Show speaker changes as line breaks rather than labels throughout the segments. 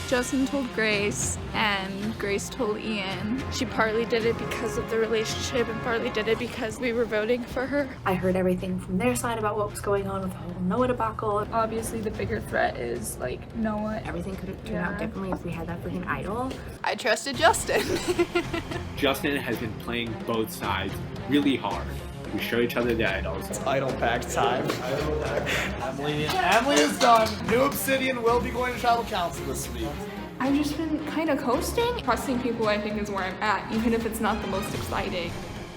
Justin told Grace and Grace told Ian. She partly did it because of the relationship and partly did it because we were voting for her.
I heard everything from their side about what was going on with the whole Noah debacle.
Obviously the bigger threat is like Noah.
Everything could have turned out differently if we had that freaking idol.
I trusted Justin.
Justin has been playing both sides really hard. We show each other the idols.
It's idol pack time. Emily is done. New Obsidian will be going to tribal council this week.
I've just been kind of coasting. Trusting people I think is where I'm at, even if it's not the most exciting.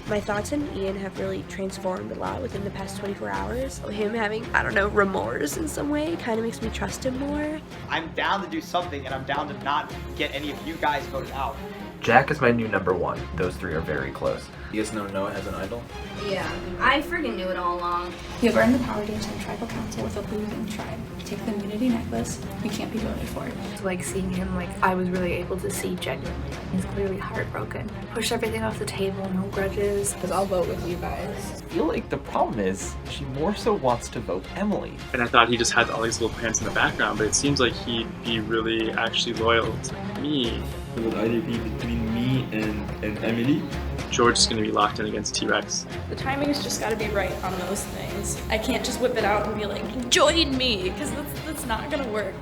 My thoughts on Ian have really transformed a lot within the past 24 hours. Him having, I don't know, remorse in some way kind of makes me trust him more.
I'm down to do something, and I'm down to not get any of you guys voted out.
Jack is my new number one. Those three are very close. You guys know Noah has an idol?
Yeah, I friggin' knew it all along.
You have earned the power to attend tribal council with a losing tribe. Take the immunity necklace. You can't be voted for.
So like seeing him, like I was really able to see genuinely. He's clearly heartbroken. Push everything off the table, no grudges.
Because I'll vote with you guys.
I feel like the problem is she more so wants to vote Emily.
And I thought he just had all these little plans in the background, but it seems like he'd be really actually loyal to me.
It would either be between me and Emily.
George is going to be locked in against T-Rex.
The timing's just got to be right on those things. I can't just whip it out and be like, join me, because that's not going to work.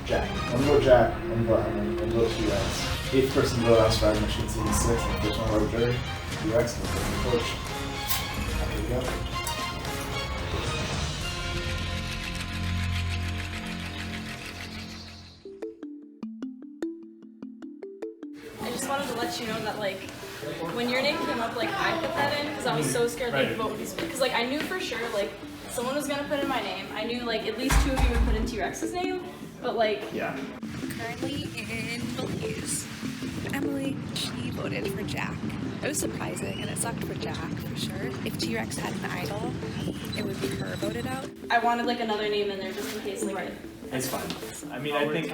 Jack. I'm gonna vote Jack. I'm gonna vote Emily. I'm gonna vote T-Rex. 8th person to vote outside of Michigan City 6th. And the first one vote Jerry. T-Rex and the first coach. There you go.
I just wanted to let you know that, like, when your name came up, like, I put that in because I was so scared that the vote would be split. Because, like, I knew for sure, like, someone was going to put in my name. I knew, like, at least 2 of you would put in T-Rex's name. But, like...
Yeah.
Currently in Belize. Emily, she voted for Jack. It was surprising, and it sucked for Jack, for sure. If T-Rex had an idol, it would be her voted out.
I wanted, like, another name in there just in case, like...
It's fine. I mean, I think,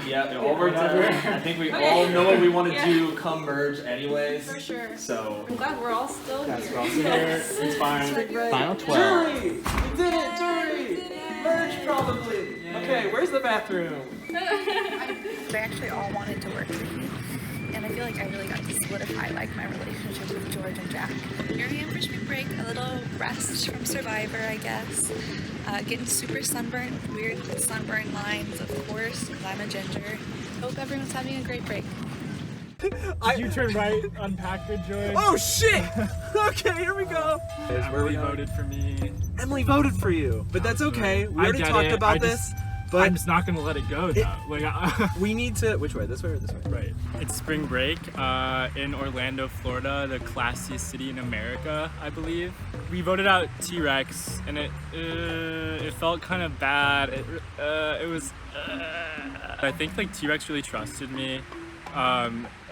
yeah, it all worked out. I think we all know what we want to do come merge anyways.
For sure.
So.
I'm glad we're all still here.
We're all still here. It's fine.
Final 12.
Jury! We did it, jury! Merge probably. Yeah. Okay, where's the bathroom?
They actually all wanted to work with me, and I feel like I really got to solidify like my relationship with George and Jack. Here I am for spring break, a little rest from Survivor, I guess. Getting super sunburned with weird sunburn lines, of course, because I'm a ginger. Hope everyone's having a great break.
Did you turn right on Packard, George?
Oh shit! Okay, here we go.
Emily voted for me.
Emily voted for you, but that's okay. We already talked about this. But
I'm just not gonna let it go though.
We need to. Which way? This way or this way?
Right. It's spring break in Orlando, Florida, the classiest city in America, I believe. We voted out T-Rex, and it felt kind of bad. It was. I think like T-Rex really trusted me.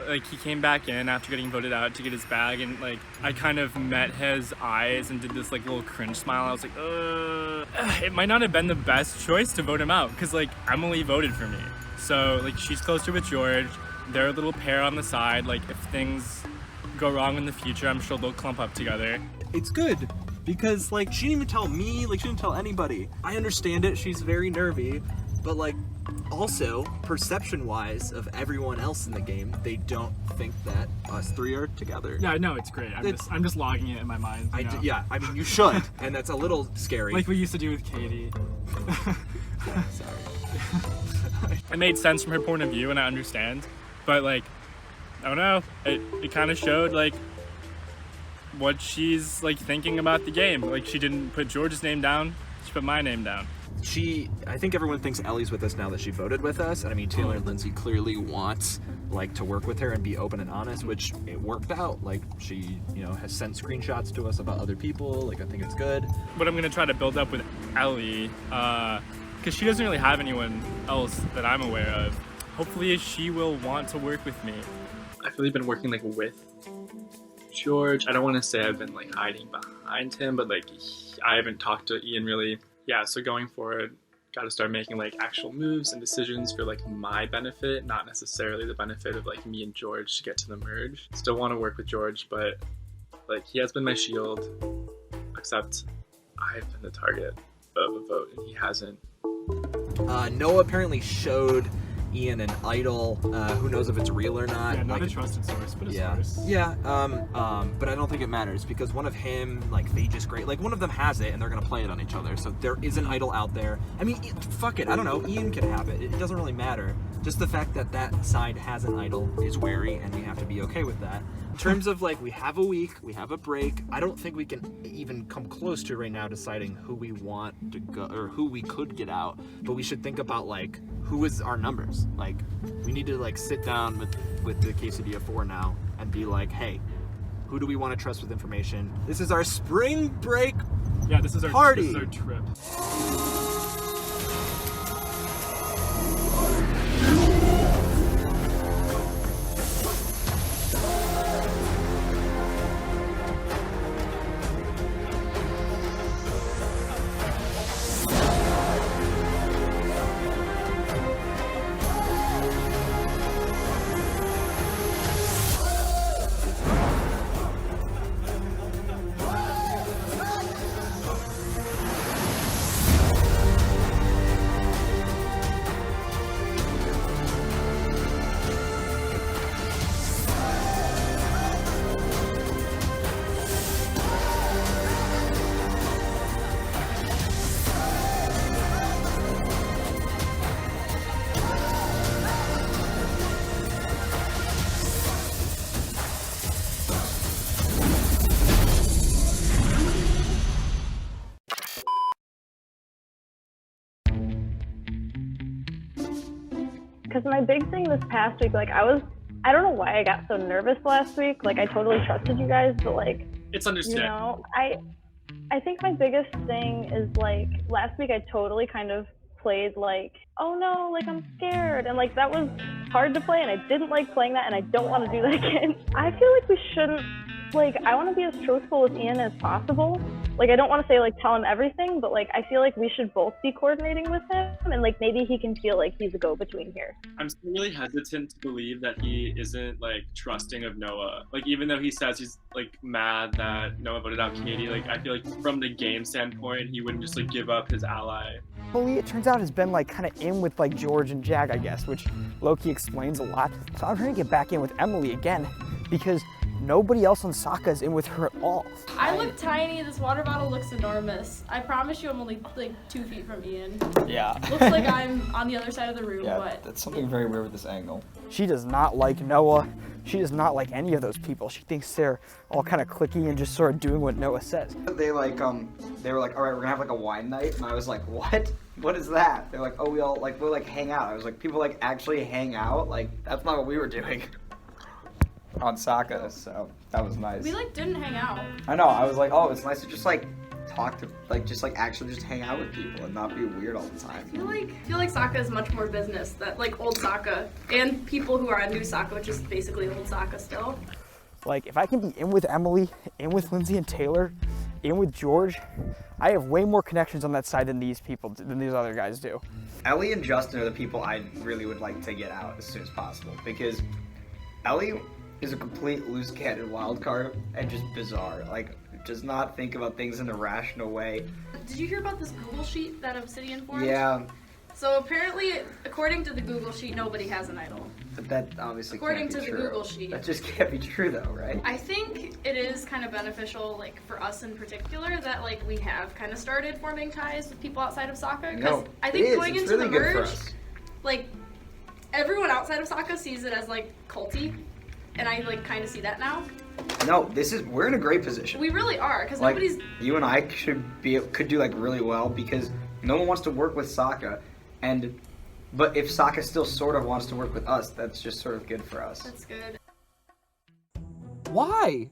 Like he came back in after getting voted out to get his bag, and like I kind of met his eyes and did this like little cringe smile. I was like, it might not have been the best choice to vote him out because like Emily voted for me, so like she's closer with George. They're a little pair on the side. Like if things go wrong in the future, I'm sure they'll clump up together.
It's good because like she didn't even tell me, like she didn't tell anybody. I understand it. She's very nervy, but like. Also, perception-wise of everyone else in the game, they don't think that us three are together.
Yeah, no, it's great. I'm just logging it in my mind.
Yeah, I mean you should, and that's a little scary.
Like we used to do with Katie.
Sorry.
It made sense from her point of view, and I understand, but like, I don't know. It kind of showed like what she's like thinking about the game. Like she didn't put George's name down; she put my name down.
I think everyone thinks Ellie's with us now that she voted with us. And I mean, Taylor and Lindsay clearly wants like to work with her and be open and honest, which it worked out. Like she, has sent screenshots to us about other people. Like I think it's good.
What I'm gonna try to build up with Ellie, because she doesn't really have anyone else that I'm aware of. Hopefully she will want to work with me.
I've really been working like with George. I don't want to say I've been like hiding behind him, but like I haven't talked to Ian really. Yeah, so going forward, got to start making like actual moves and decisions for like my benefit, not necessarily the benefit of like me and George to get to the merge. Still want to work with George, but like he has been my shield, except I've been the target of a vote and he hasn't.
Noah apparently showed Ian an idol. Who knows if it's real or not?
Yeah, not
like,
a trusted source, but a
yeah.
source.
Yeah, but I don't think it matters because one of him, like Phage's great. Like one of them has it and they're gonna play it on each other. So there is an idol out there. I mean, fuck it. I don't know. Ian can have it. It doesn't really matter. Just the fact that that side has an idol is wary, and we have to be okay with that. In terms of like, we have a week, we have a break. I don't think we can even come close to right now deciding who we want to go or who we could get out. But we should think about like who is our numbers. Like we need to like sit down with the Quesadilla 4 now and be like, hey, who do we want to trust with information? This is our spring break.
Yeah, this is our
party.
This is our trip.
Because my big thing this past week, like I don't know why I got so nervous last week. Like I totally trusted you guys, but like,
it's understandable.
You know, I think my biggest thing is like last week I totally kind of played like, oh no, like I'm scared, and like that was hard to play, and I didn't like playing that, and I don't want to do that again. I feel like we shouldn't. Like, I want to be as truthful with Ian as possible. Like, I don't want to say, like, tell him everything, but, like, I feel like we should both be coordinating with him, and, like, maybe he can feel like he's a go-between here.
I'm still really hesitant to believe that he isn't, like, trusting of Noah. Like, even though he says he's, like, mad that Noah voted out Katie, like, I feel like from the game standpoint, he wouldn't just, like, give up his ally.
Emily, it turns out, has been, like, kind of in with, like, George and Jack, I guess, which Loki explains a lot. So I'm trying to get back in with Emily again, because nobody else on Sokka is in with her at all.
I look tiny, this water bottle looks enormous. I promise you I'm only like 2 feet from Ian.
Yeah.
Looks like I'm on the other side of the room,
Yeah,
but...
that's something very weird with this angle.
She does not like Noah. She does not like any of those people. She thinks they're all kind of cliquey and just sort of doing what Noah says.
They like, they were like, all right, we're gonna have like a wine night. And I was like, what? What is that? They're like, oh, we'll like hang out. I was like, people like actually hang out? Like, that's not what we were doing on Sokka, so that was nice.
We like didn't hang out.
I know, I was like, oh, it's nice to just like talk to, like just like actually just hang out with people and not be weird all the time.
I feel like Sokka is much more business, that like old Sokka, and people who are on new Sokka, which is basically old Sokka still.
Like, if I can be in with Emily, in with Lindsay and Taylor, in with George, I have way more connections on that side than these people, than these other guys do.
Ellie and Justin are the people I really would like to get out as soon as possible, because Ellie is a complete loose cannon wild card and just bizarre. Like, does not think about things in a rational way.
Did you hear about this Google sheet that Obsidian formed?
Yeah.
So apparently, according to the Google sheet, nobody has an idol.
But that obviously
According
can't be
to the
true.
Google sheet.
That just can't be true though, right?
I think it is kind of beneficial, like for us in particular, that like we have kind of started forming ties with people outside of Sokka. Because
No,
I think
it is.
going
It's
into
really
the
good for
merge,
us.
like everyone outside of Sokka sees it as like culty, and I like kind of see that now.
No, we're in a great position.
We really are, because
Like,
nobody's.
you and I could do like really well because no one wants to work with Sokka, but if Sokka still sort of wants to work with us, that's just sort of good for us.
That's good.
Why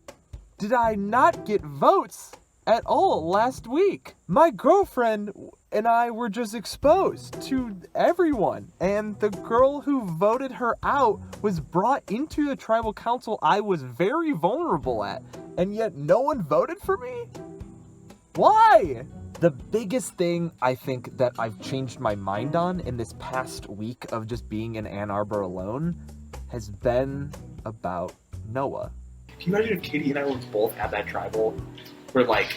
did I not get votes at all last week? My girlfriend and I were just exposed to everyone, and the girl who voted her out was brought into the tribal council I was very vulnerable at, and yet no one voted for me? Why? The biggest thing I think that I've changed my mind on in this past week of just being in Ann Arbor alone has been about Noah.
Can you imagine if Katie and I were both at that tribal, where like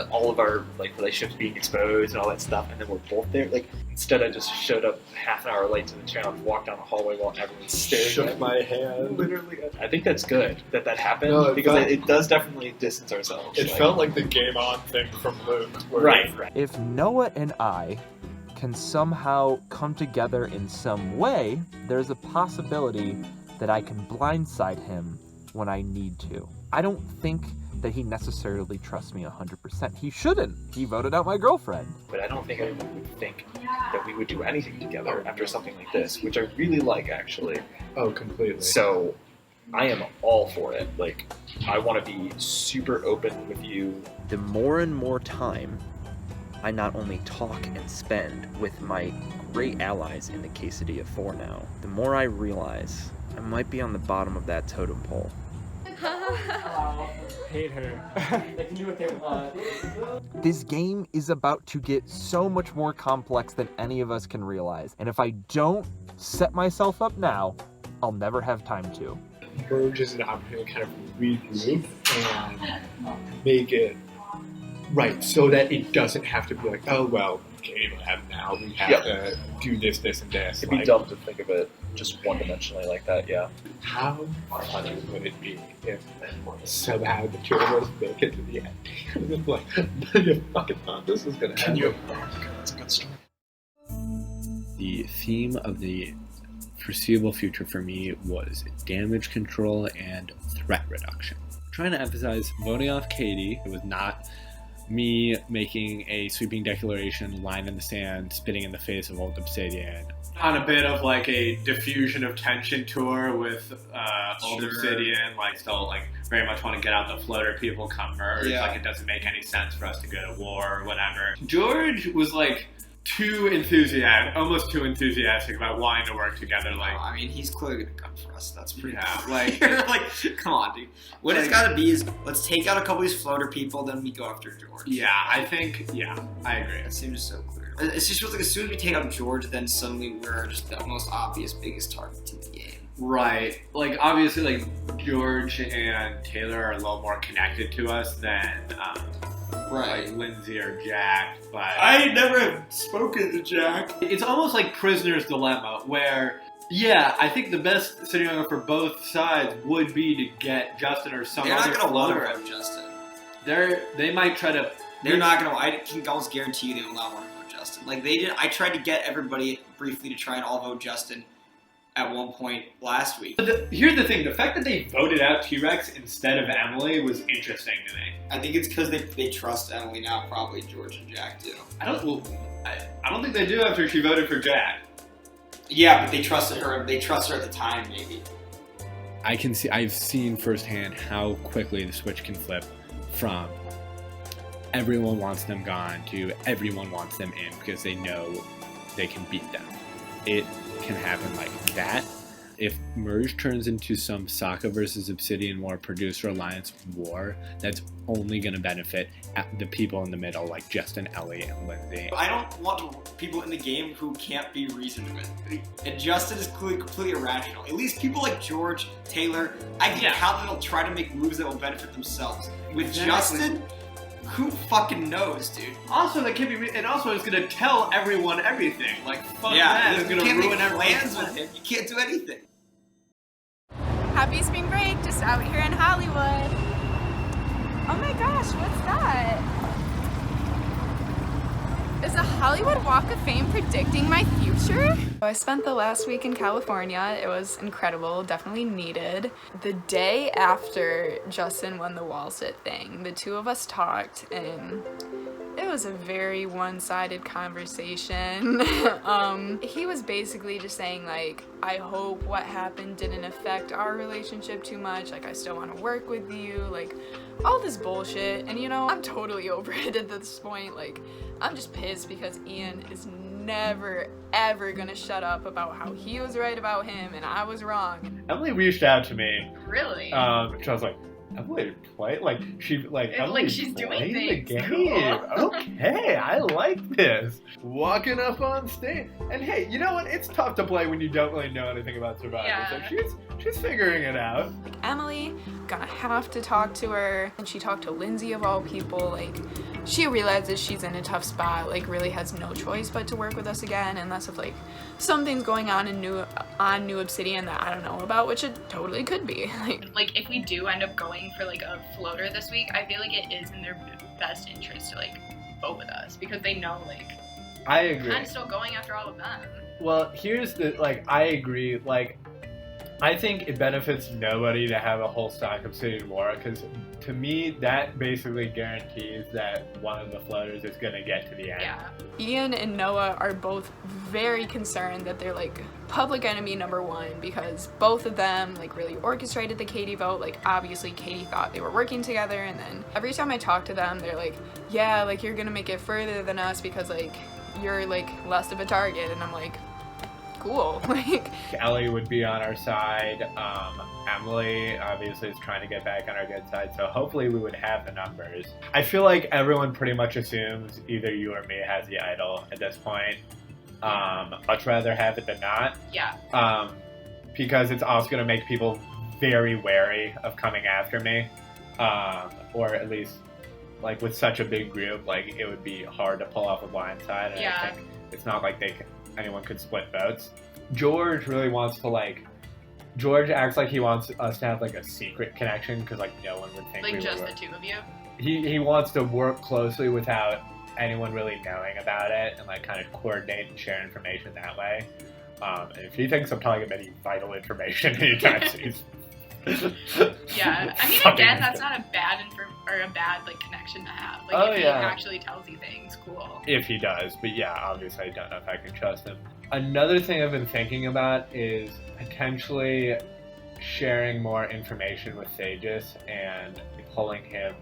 all of our like relationships being exposed and all that stuff, and then we're both there? Like, Instead, I just showed up half an hour late to the challenge, walked down the hallway while everyone's staring
Shook
at
my
me.
hand.
Literally, I think that's good that happened
No,
because
felt,
it does definitely distance ourselves.
It felt like the game on thing from Luke.
Right.
If Noah and I can somehow come together in some way, there's a possibility that I can blindside him when I need to. I don't think that he necessarily trusts me 100%. He shouldn't. He voted out my girlfriend.
But I don't think anyone would think that we would do anything together after something like this, which I really like, actually.
Oh, completely.
So I am all for it. Like, I want to be super open with you.
The more and more time I not only talk and spend with my great allies in the Quesadilla 4 now, the more I realize I might be on the bottom of that totem pole.
Hate her. They can do what they want.
This game is about to get so much more complex than any of us can realize. And if I don't set myself up now, I'll never have time to.
Merge is an opportunity to kind of regroup and make it right so that it doesn't have to be like, oh, well, Katie will have now. We have to do this, this, and this.
It'd be dumb to think of it just one-dimensionally like that, yeah.
How funny would it be if somehow the two of us make it to the end? It's like, you fucking thought this was going to happen.
That's a good story.
The theme of the foreseeable future for me was damage control and threat reduction. Trying to emphasize voting off Katie. It was not me making a sweeping declaration, line in the sand, spitting in the face of Old Obsidian. On a bit of like a diffusion of tension tour with Old Obsidian, like still like very much want to get out the floater people come merge.
Yeah.
Like it doesn't make any sense for us to go to war or whatever. George was like too enthusiastic, almost too enthusiastic about wanting to work together. Like,
I mean, he's clearly gonna come for us. That's pretty.
Yeah,
Like, come on, dude. What it's got to be is let's take out a couple of these floater people, then we go after George.
yeah, I think, yeah, I agree.
It seems so clear. It just feels like as soon as we take out George, then suddenly we're just the most obvious, biggest target in the game.
Right. Like, obviously, like, George and Taylor are a little more connected to us than,
Right.
like, Lindsay or Jack, but...
I never have spoken to Jack.
It's almost like Prisoner's Dilemma, where, yeah, I think the best scenario for both sides would be to get Justin or some
They're
other
not gonna want to
floater.
vote Justin.
They might try to...
They're not gonna. I can almost guarantee you they will not want to vote Justin. Like they did. I tried to get everybody briefly to try and all vote Justin at one point last week.
But here's the thing, the fact that they voted out T-Rex instead of Emily was interesting to me.
I think it's because they trust Emily now, probably George and Jack do.
I don't think they do after she voted for Jack.
Yeah, but they trusted her. They trust her at the time, maybe.
I've seen firsthand how quickly the switch can flip from everyone wants them gone to everyone wants them in because they know they can beat them. It can happen like that. If Merge turns into some Sokka versus Obsidian War, Producer Alliance war, that's only going to benefit the people in the middle, like Justin, Ellie, and Lindsay.
I don't want people in the game who can't be reasoned with. And Justin is clearly completely irrational. At least people like George, Taylor, I get how they'll try to make moves that will benefit themselves. With
Exactly.
Justin, who fucking knows, dude?
Also, that can be, and also it's going to tell everyone everything. Like, fuck
Yeah,
that, it's
you
going to
can't
ruin
make
everyone's
plans with him. You can't do anything.
Happy spring break, just out here in Hollywood. Oh my gosh, what's that? Is a Hollywood Walk of Fame predicting my future? I spent the last week in California. It was incredible, definitely needed. The day after Justin won the wall sit thing, the two of us talked and it was a very one-sided conversation. He was basically just saying like, I hope what happened didn't affect our relationship too much. Like, I still want to work with you. Like, all this bullshit. And you know, I'm totally over it at this point. Like, I'm just pissed because Ian is never, ever gonna shut up about how he was right about him and I was wrong.
Emily reached out to me.
Really?
So I was like,
Emily play like
It's
Emily
like she's doing
playing the
things.
game.
Cool.
Okay, I like this. Walking up on stage, and hey, you know what? It's tough to play when you don't really know anything about Survivor.
Yeah.
So she's figuring it out.
Emily, gonna have to talk to her, and she talked to Lindsay of all people. Like, she realizes she's in a tough spot, like really has no choice but to work with us again, unless if like something's going on in New Obsidian that I don't know about, which it totally could be. Like if we do end up going for like a floater this week, I feel like it is in their best interest to like vote with us, because they know like
I agree.
I'm still going after all of them.
Well, here's the I agree. I think it benefits nobody to have a whole stock of City War, because to me that basically guarantees that one of the floaters is gonna get to the end.
Yeah. Ian and Noah are both very concerned that they're like public enemy number one, because both of them like really orchestrated the Katie vote. Like obviously Katie thought they were working together, and then every time I talk to them they're like, yeah, like you're gonna make it further than us because like you're like less of a target, and I'm like, cool. Like
Ellie would be on our side. Emily obviously is trying to get back on our good side, so hopefully we would have the numbers. I feel like everyone pretty much assumes either you or me has the idol at this point. Much rather have it than not.
Yeah.
Because it's also going to make people very wary of coming after me, or at least like with such a big group, like it would be hard to pull off a blindside. And
Yeah.
I think it's not like anyone could split votes. George really wants to George acts like he wants us to have like a secret connection, because like no one would think
like
we
just
were.
the two of you.
He wants to work closely without anyone really knowing about it, and like kind of coordinate and share information that way. And if he thinks I'm telling him any vital information anytime soon.
Yeah, I mean, again, that's not a bad like connection to have. Like, if he actually tells you things, cool.
If he does, but yeah, obviously I don't know if I can trust him. Another thing I've been thinking about is potentially sharing more information with Thagus and pulling him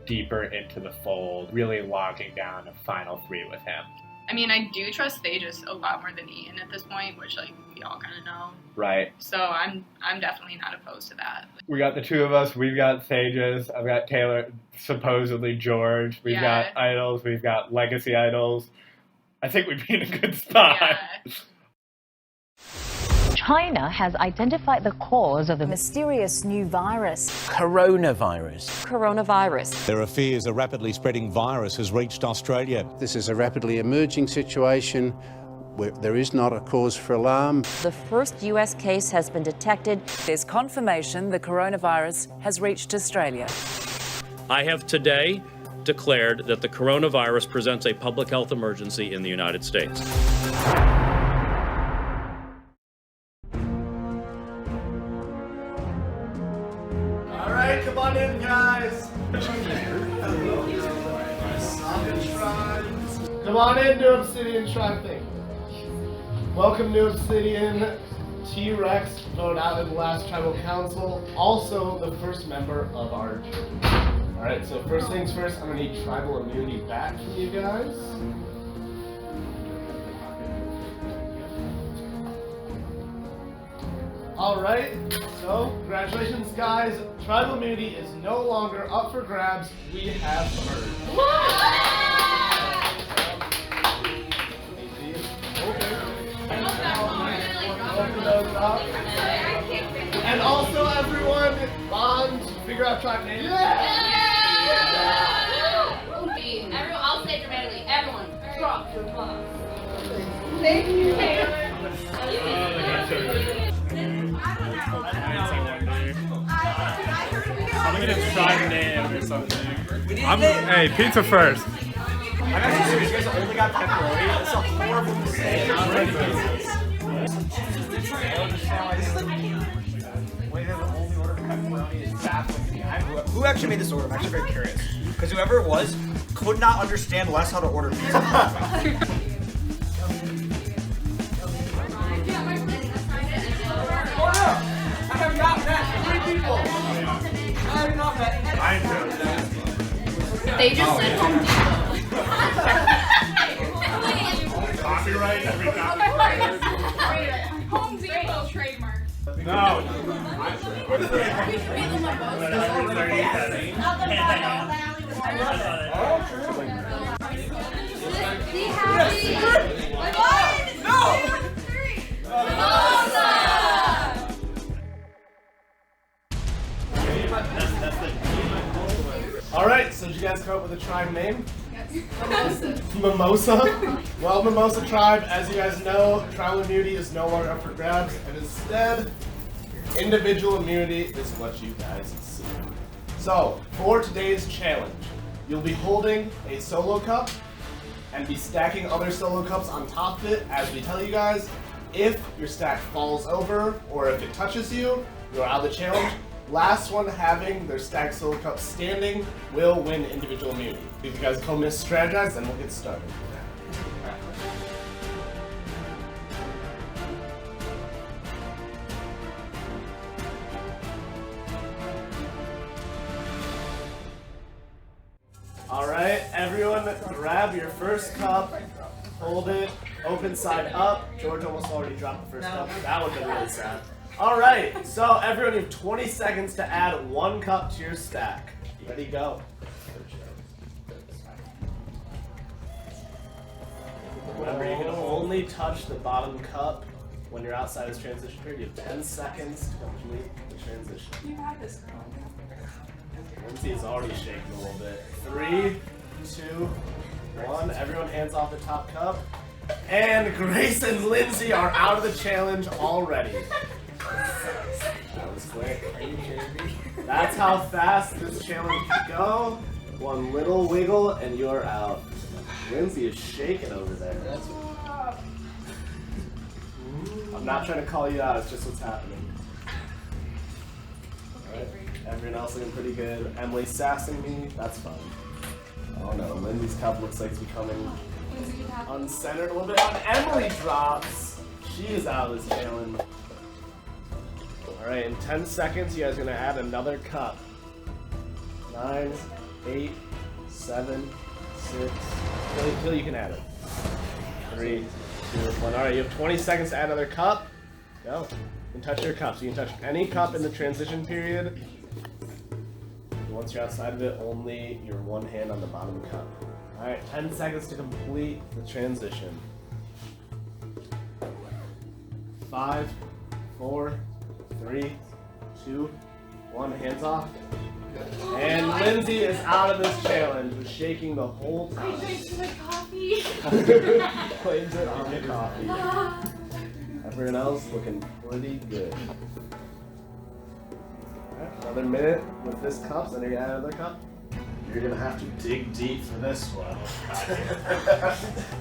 deeper into the fold, really locking down a final 3 with him.
I mean, I do trust Thagus a lot more than Ian at this point, which like we all kind of know.
Right.
So I'm definitely not opposed to that.
We got the two of us. We've got Thagus. I've got Taylor, supposedly George. We've got idols. We've got legacy idols. I think we'd be in a good spot.
Yeah.
China has identified the cause of the mysterious new virus.
Coronavirus.
Coronavirus.
There are fears a rapidly spreading virus has reached Australia.
This is a rapidly emerging situation where there is not a cause for alarm.
The first US case has been detected.
There's confirmation the coronavirus has reached Australia.
I have today declared that the coronavirus presents a public health emergency in the United States.
All right, come on in, guys.
Come on in, New Obsidian Tribe thing. Welcome, New Obsidian. T-Rex voted out in the last tribal council, also the first member of our group. Alright, so first things first, I'm gonna need tribal immunity back from you guys. Alright, so congratulations guys. Tribal immunity is no longer up for grabs. We have merged. Open those up. And also everyone, bond, figure out tribe names.
Everyone, I'll say it dramatically. Everyone, drop your applause.
Thank you.
I'm gonna try name or something.
Hey, pizza first.
I'm actually serious. You guys only got pepperoni. That's a horrible mistake. I'm ready for this. Wait, the only order of pepperoni is baffling to me. Who actually made this order? I'm actually very curious. Because whoever it was could not understand less how to order pizza. I have not met 3 people. I have not met any. I know.
They just said Home Depot.
Copyright every
Home Depot trademark.
No.
Alright, so did you guys come up with a tribe name? Mimosa. Well, Mimosa Tribe, as you guys know, tribal immunity is no longer up for grabs, and instead, individual immunity is what you guys see. So, for today's challenge, you'll be holding a solo cup and be stacking other solo cups on top of it as we tell you guys. If your stack falls over or if it touches you, you're out of the challenge. Last one having their stacked solo cup standing will win individual immunity. If you guys come strategize, then we'll get started. Alright, everyone grab your first cup, hold it, open side up. George almost already dropped the first cup. That would have been really sad. Alright, so everyone, you have 20 seconds to add 1 cup to your stack. Ready, go. Remember, you can only touch the bottom cup when you're outside this transition period. You have 10 seconds to complete the transition.
You have this, girl.
Lindsay is already shaking a little bit. 3, 2, 1. Everyone hands off the top cup. And Grace and Lindsay are out of the challenge already. That was quick. That's how fast this challenge can go. One little wiggle and you're out. Lindsay is shaking over there. I'm not trying to call you out, it's just what's happening. Alright, everyone else looking pretty good. Emily's sassing me, that's fun. Oh no, Lindsay's cup looks like it's becoming uncentered a little bit. And Emily drops. She is out of this challenge. Alright, in 10 seconds, you guys are going to add another cup. 9, 8, 7, 6, until you can add it. 3, 2, 1. Alright, you have 20 seconds to add another cup. Go. You can touch your cups. You can touch any cup in the transition period. Once you're outside of it, only your one hand on the bottom cup. Alright, 10 seconds to complete the transition. 5, 4, 3, 2, 1, hands off. And Lindsay is out of this challenge, was shaking the whole time.
I drank my coffee.
Blames it on the coffee. Everyone else looking pretty good. Alright, another minute with this cup, so then you add another cup. You're gonna have to dig deep for this one.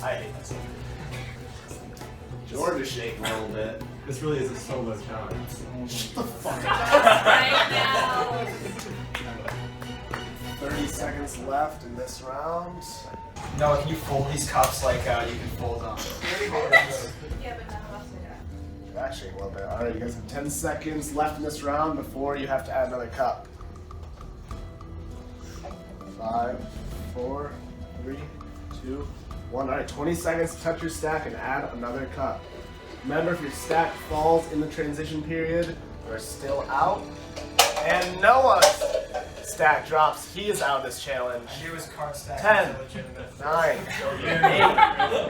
I hate this one. George is shaking a little bit.
This really is a solo challenge.
Shut the fuck up.
Right now.
30 seconds left in this round.
No, if you fold these cups like you can fold them.
Yeah, but none of us are gonna.
That shaking a little bit. Alright, you guys have 10 seconds left in this round before you have to add another cup. 5, 4, 3, 2, 1. Alright, 20 seconds to touch your stack and add another cup. Remember, if your stack falls in the transition period, you're still out. And Noah's stack drops. He is out of this challenge.
He was card stack.
10, 9,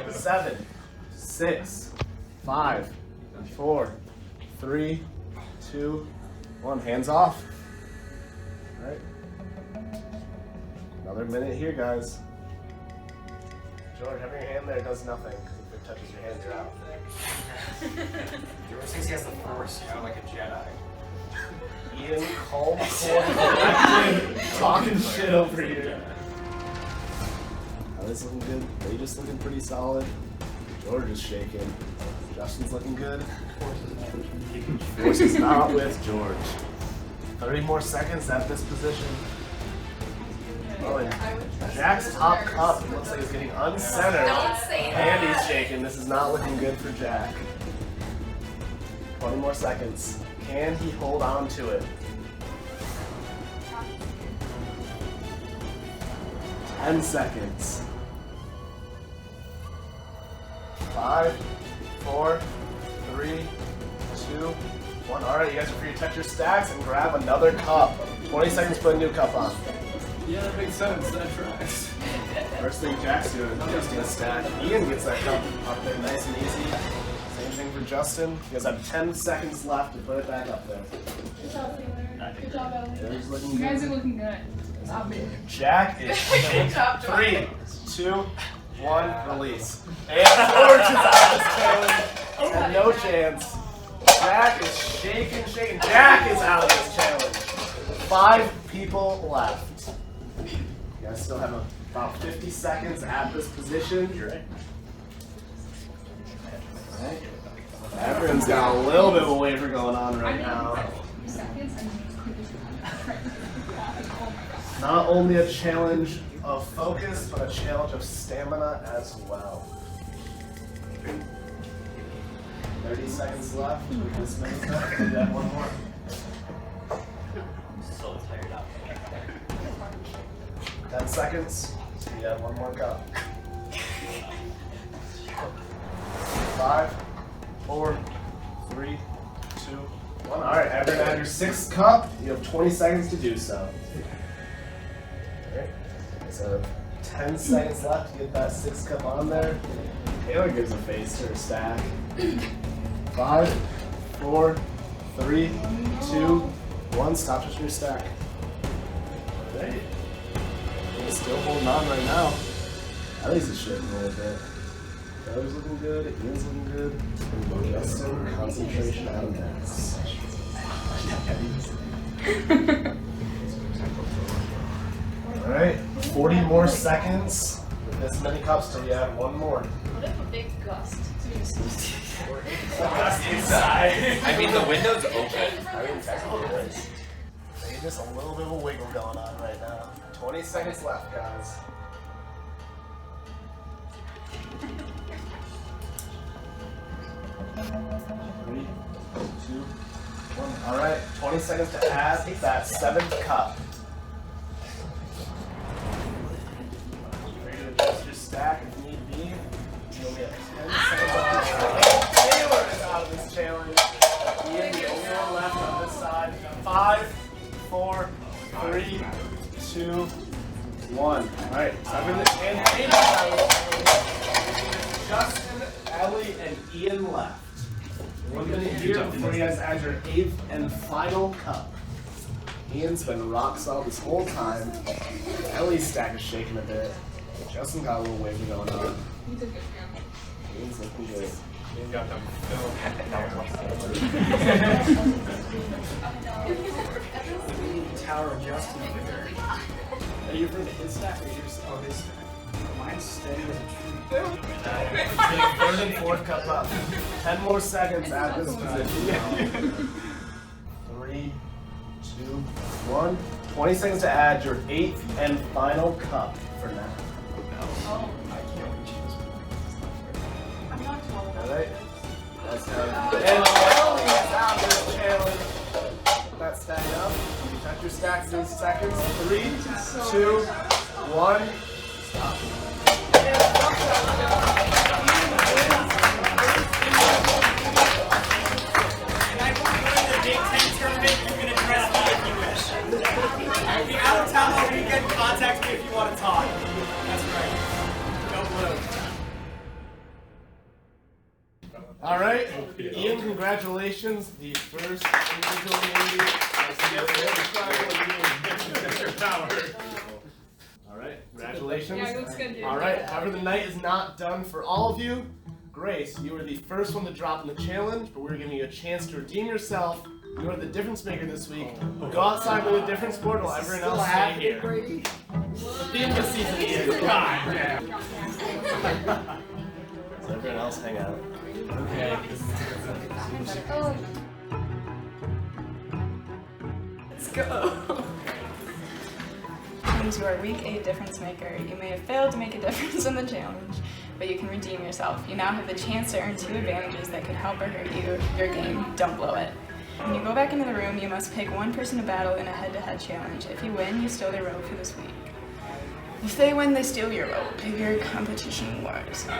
8, 7, 6, 5, 4, 3, 2, 1. Hands off. Alright. Another minute here, guys. George, having your hand there does nothing. If it touches your hand, you're out.
George thinks he has the Force, you know, like a Jedi.
Ian, calm, cool, talking shit over here. This looking good. They just looking pretty solid. George is shaking. Justin's looking good. Force is not with George. 30 more seconds at this position. Oh, and Jack's top cup looks like it's getting uncentered.
Don't say that.
And he's shaking. This is not looking good for Jack. 20 more seconds. Can he hold on to it? 10 seconds. 5, 4, 3, 2, 1. All right, you guys are free to touch your stacks and grab another cup. 20 seconds to put a new cup on.
Yeah, that makes sense. That tracks.
First thing Jack's doing is adjusting a stack. Ian gets that cup up there nice and easy. Same thing for Justin. You guys have 10 seconds left to put it back up there.
Good job, Taylor. Good job, Ellie.
Taylor's looking
You guys
good.
are looking good. Stop me.
Jack is
Good job, Josh.
3, 2, 1, release. And George is out of this challenge. And no chance. Jack is shaking. Jack is out of this challenge. 5 people left. You guys still have about 50 seconds at this position. You're right. Alright. Everyone's got a little bit of a waiver going on right now. Not only a challenge of focus, but a challenge of stamina as well. 30 seconds left with this many stuff. We got one more.
I'm so tired out.
10 seconds. We got one more cup. 5, 4, 3, 2, 1. All right, everyone add your 6th cup. You have 20 seconds to do so. All right, so 10 seconds left to get that 6th cup on there. Taylor gives a face to her stack. 5, 4, 3, 2, 1. Stop touching your stack. All right. He's still holding on right now. At least it's shaking a little bit. Taylor's looking good. Ian's looking good. Justin, concentration at a max. All right, 40 more seconds. With this many cups till you add one more.
What if a big gust?
Gust inside.
I mean, the window's open.
I mean, technically it is. Maybe just a little bit of a wiggle going on right now. 20 seconds left, guys. 3, 2, 1. All right, 20 seconds to add that 7th cup. Ready to adjust your stack if need be. You'll get 10 seconds left. Taylor is out of this challenge. Ian, the only one left on this side. 5, 4, 3, 2, 1. All right, so I'm going to end Justin, Ellie, and Ian left. 1 minute here before you guys add your 8th and final cup. Ian's been rock solid this whole time. Ellie's stack is shaking a bit. Justin got a little wavy going on. Ian's looking good. Ian got them
Tower of Justin figure.
Are you referring to his stack or yours?
Oh, his stack. Mine's steady as a tree.
3rd and 4th cup up. 10 more seconds at this position. 3, 2, 1. 20 seconds to add your 8th and final cup for now.
Oh.
I can't choose one.
I'm not tall enough.
Alright. That's how. And Ellie is out of this challenge. Put that stack up. You touch your stacks in seconds. 3, 2, 1. Stop.
I'll be out of town all weekend. Contact me if you want to talk. That's right. No blue.
All right, Ian, congratulations. The first individual immunity. All right, congratulations.
Yeah, it looks good, dude.
All right, however, the night is not done for all of you. Grace, you were the first one to drop in the challenge, but we're giving you a chance to redeem yourself. You are the difference maker this week. Go outside with a different sport while everyone else stay here. The theme of the season is God. So everyone else hang out. Okay.
Let's go. Since you are week 8 difference maker, you may have failed to make a difference in the challenge, but you can redeem yourself. You now have the chance to earn 2 advantages that could help or hurt your game. Don't blow it. When you go back into the room, you must pick one person to battle in a head-to-head challenge. If you win, you steal their rope for this week. If they win, they steal your rope. Pick your competition wisely.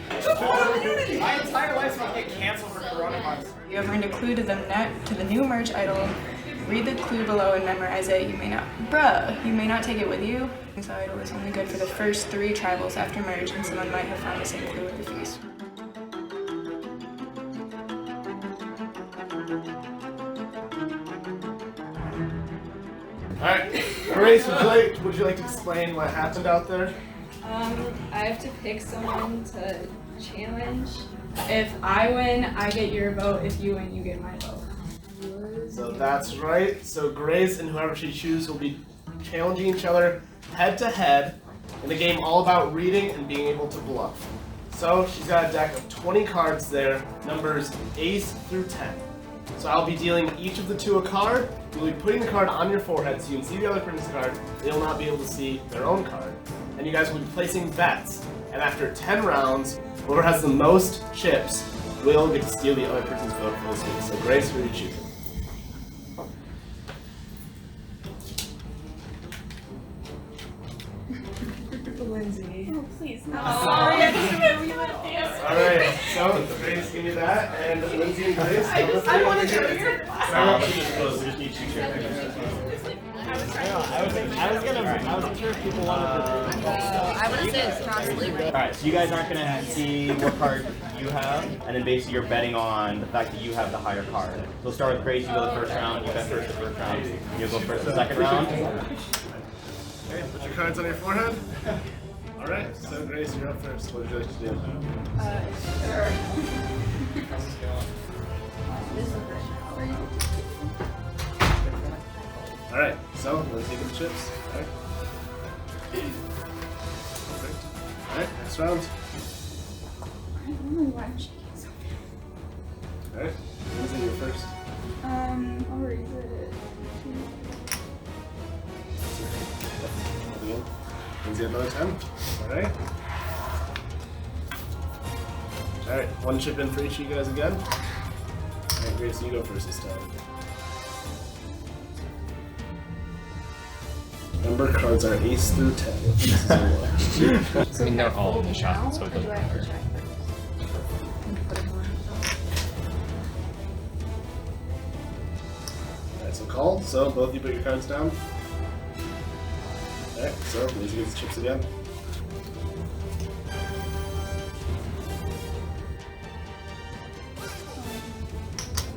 My entire life's about to get canceled for
coronavirus. You have earned a clue to the new merge idol. Read the clue below and memorize it. You may not take it with you. This idol is only good for the first 3 tribals after merge, and someone might have found the same clue with the feast.
Alright, Grace, would you like to explain what happened out there?
I have to pick someone to challenge. If I win, I get your vote. If you win, you get my vote.
So that's right. So Grace and whoever she chooses will be challenging each other head to head in a game all about reading and being able to bluff. So she's got a deck of 20 cards there, numbers ace through 10. So I'll be dealing each of the 2 a card. You'll be putting the card on your forehead so you can see the other person's card. They will not be able to see their own card. And you guys will be placing bets. And after 10 rounds, whoever has the most chips will get to steal the other person's vote for this week. So Grace, who are you choosing?
Lindsay. Oh, please, no.
Sorry,
I didn't know you would answer.
Alright, so Grace, give me that, and Lindsay and Grace.
I wanted to hear your
We just need 2 chairs.
I wasn't sure if people wanted to.
I would say it's constantly right.
Alright, so you guys aren't gonna see what card you have, and then basically you're betting on the fact that you have the higher card. So we'll start with Grace, you go the first round, you bet first the first round, you'll go first the second round.
Okay, put your cards on your forehead. Alright, so Grace, you're up first. What would you like to do?
Sure.
Alright, so let's take the chips. Alright. Alright, next round.
I don't know why I'm shaking so
Alright, Lindsay, you're first.
I'll read it.
Again. Lindsay, another 10. Alright. Alright, 1 chip in for each of you guys again. Alright, Grace, you go first this time. Number cards are ace through 10.
I mean, they're all in the shot, so it doesn't matter.
Alright, so call. So both of you put your cards down. Alright, so Lindsay gets the chips again.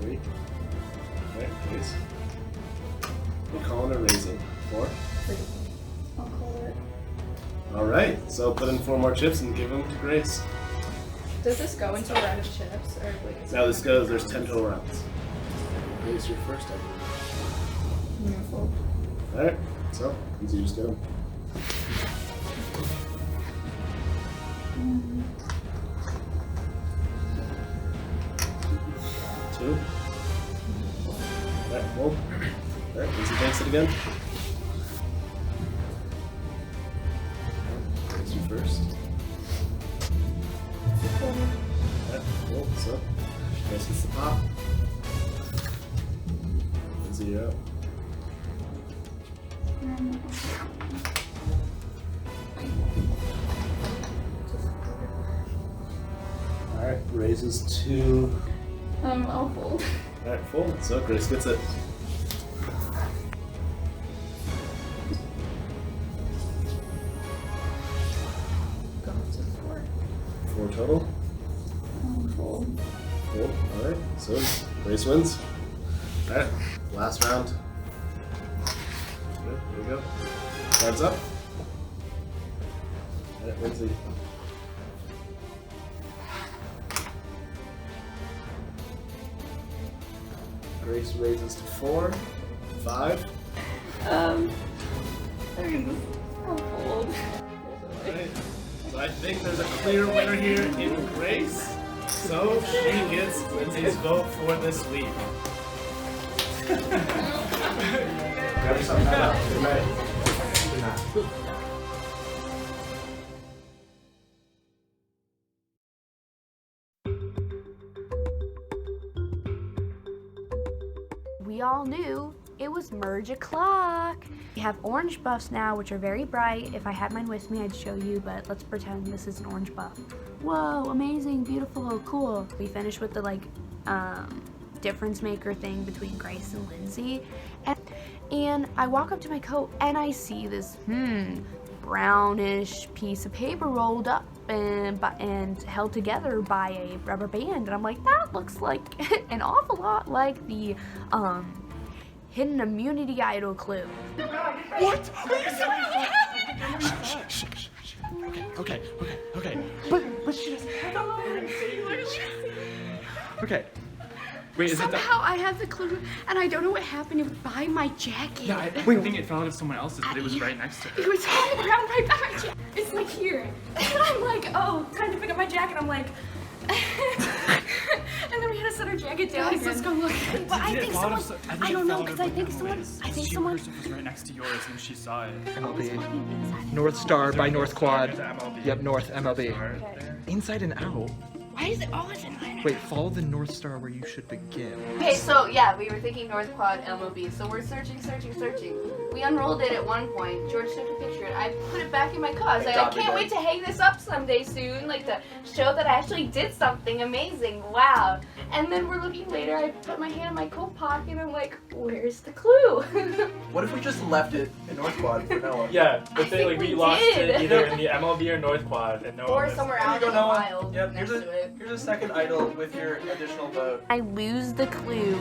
Three. Alright, Grace. We're calling or raising. 4.
I'll call it.
Alright, so put in 4 more chips and give them to Grace.
Does this go into a round of chips, or like? Is
Now this goes, there's 10 total rounds. Grace, you're first, I believe.
Beautiful.
Alright, so, Lindsay, just get them. Two. Alright, roll. Alright, Lindsay takes it again. Grace, you first. Alright, roll, so, Grace gets the pop. Lindsay, you're up. Alright, raises 2.
I'll fold.
Alright, full. So Grace gets it.
Go to 4.
4 total.
Fold.
Full. Alright, so Grace wins. Alright, last round. Good, there we go. Cards up. Alright, Lindsay. Grace raises to 4. 5.
I'll fold.
Alright, so I think there's a clear winner here in Grace. So she gets Lindsay's vote for this week. Grab yourself now. Good night.
We all knew
It was merge o'clock. We have orange buffs now, which are very bright. If I had mine with me, I'd show you, but let's pretend this is an orange buff. Whoa, amazing, beautiful, cool. We finished with the like difference maker thing between Grace and Lindsay. And I walk up to my coat and I see this brownish piece of paper rolled up and held together by a rubber band. And I'm like, that looks like an awful lot like the hidden immunity idol clue.
What? Okay.
But she doesn't have Okay.
Wait, is it
Somehow I have the clue, and I don't know what happened. It was by my jacket.
Yeah, I think it fell out of someone else's, but it was right next to
It
it.
was on the ground right by my jacket. It's like here. And I'm like, oh, time to pick up my jacket. I'm like, and then we had to set our jacket down.
Guys,
Let's go look. But I think someone, I don't know, because I think someone,
Her stuff was right next to yours, and she saw it.
MLB. North Star by North Quad. Yep, North MLB. Inside and out.
Why is it always in mine?
Wait, follow the North Star where you should begin.
Okay, so yeah, we were thinking North Quad MLB. So we're searching. We unrolled it at one point. George took a picture and I put it back in my car. I was like, I can't wait to hang this up someday soon, like to show that I actually did something amazing. Wow. And then we're looking later, I put my hand in my coat pocket and I'm like, where's the clue?
What if we just left it in North Quad for Noah?
Yeah, the thing, like, we lost
did.
it either in the MLB or North Quad, and Noah
Or
was-
somewhere out in the wild next to it.
Here's a second idol with your additional vote.
I lose the clue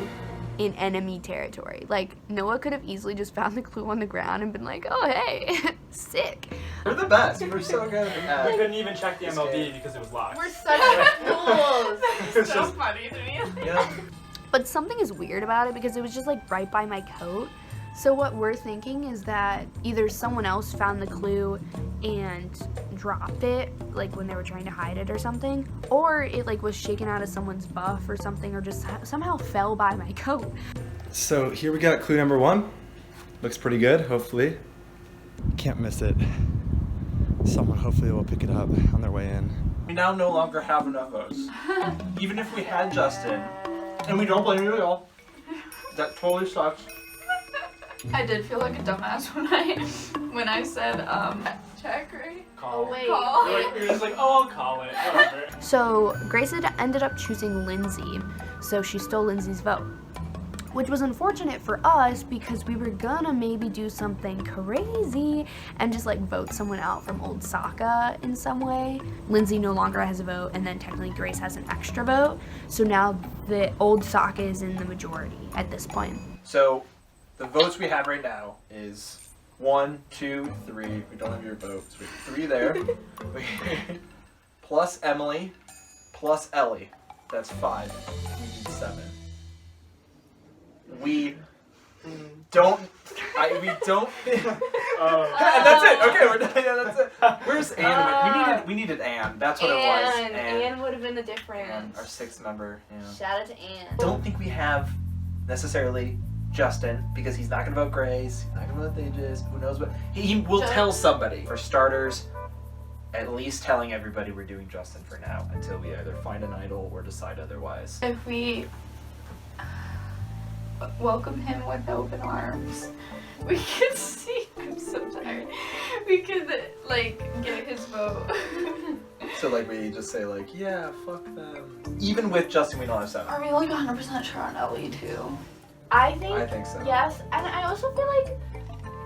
in enemy territory. Like, Noah could have easily just found the clue on the ground and been like, oh, hey, sick.
We're the best. We're so good at
We couldn't even check the MLB because it was locked.
We're such fools.
It's
so
just-
funny to me.
Yeah.
But something is weird about it because it was just like right by my coat. So what we're thinking is that either someone else found the clue and dropped it, like when they were trying to hide it or something, or it like was shaken out of someone's buff or something, or just somehow fell by my coat.
So here we got clue number 1. Looks pretty good, hopefully. Can't miss it. Someone hopefully will pick it up on their way in.
We now no longer have enough votes. Even if we had Justin, and we don't blame you at all. That totally sucks.
I did feel like a dumbass when I said check, right?
Call.
Oh, wait.
You're just like, oh, I'll call it. Whatever.
So Grace had ended up choosing Lindsay, so she stole Lindsay's vote. Which was unfortunate for us because we were gonna maybe do something crazy and just like vote someone out from Old Sokka in some way. Lindsay no longer has a vote, and then technically Grace has an extra vote. So now the Old Sokka is in the majority at this point.
So the votes we have right now is 1, 2, 3. We don't have your votes. We have 3 there. Plus Emily, plus Ellie. That's 5. We need 7. We don't. We don't. And that's it. Okay, we're done. Yeah, that's it. Where's Anne? We needed Anne. That's what it was.
Anne would have been the difference.
Anne, our 6th member. Yeah.
Shout out to Anne.
Don't think we have necessarily Justin because he's not gonna vote Grace. He's not gonna vote Thages. Who knows what? He will tell somebody. For starters, at least telling everybody we're doing Justin for now until we either find an idol or decide otherwise.
If we welcome him with open arms, we could see. I'm so tired. We could like get his vote.
So like we just say like, yeah, fuck them. Even with Justin, we don't have 7.
Are we like 100% sure on Ellie too?
I
I think so.
Yes, and I also feel like,